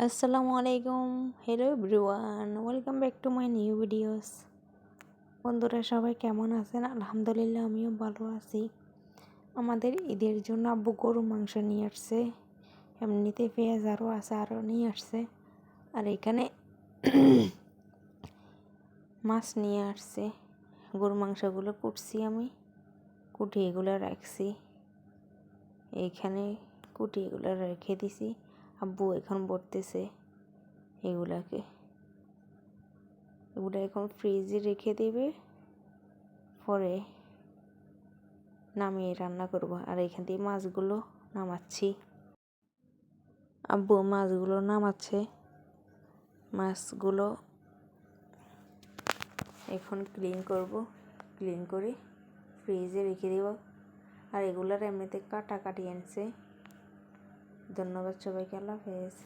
আসসালামু আলাইকুম, hello everyone, welcome back to my new videos. বন্ধুরা সবাই কেমন আছেন? আলহামদুলিল্লাহ আমিও ভালো আছি। আমাদের ঈদের জন্য আব্বু গরু মাংস নিয়ে আসছে, এমনিতে পেঁয়াজ আরও আছে, আরও নিয়ে আসছে। আর এখানে মাছ নিয়ে আসছে। গরু মাংসগুলো কুটছি, আমি কুটি এগুলো রাখছি এইখানে, কুটি এগুলো রেখে দিছি। আব্বু এখন বলতেছে এগুলো এখন ফ্রিজে রেখে দেবে, পরে নামিয়ে রান্না করব। আর এখান থেকে মাছগুলো নামাচ্ছি, আব্বু মাছগুলো নামাচ্ছে। মাছগুলো এখন ক্লিন করব, ক্লিন করে ফ্রিজে রেখে দেব। আর এগুলোর এমনিতে কাটি আনছে। ধন্যবাদ সবাইকে, আল্লাহ হাফেজ।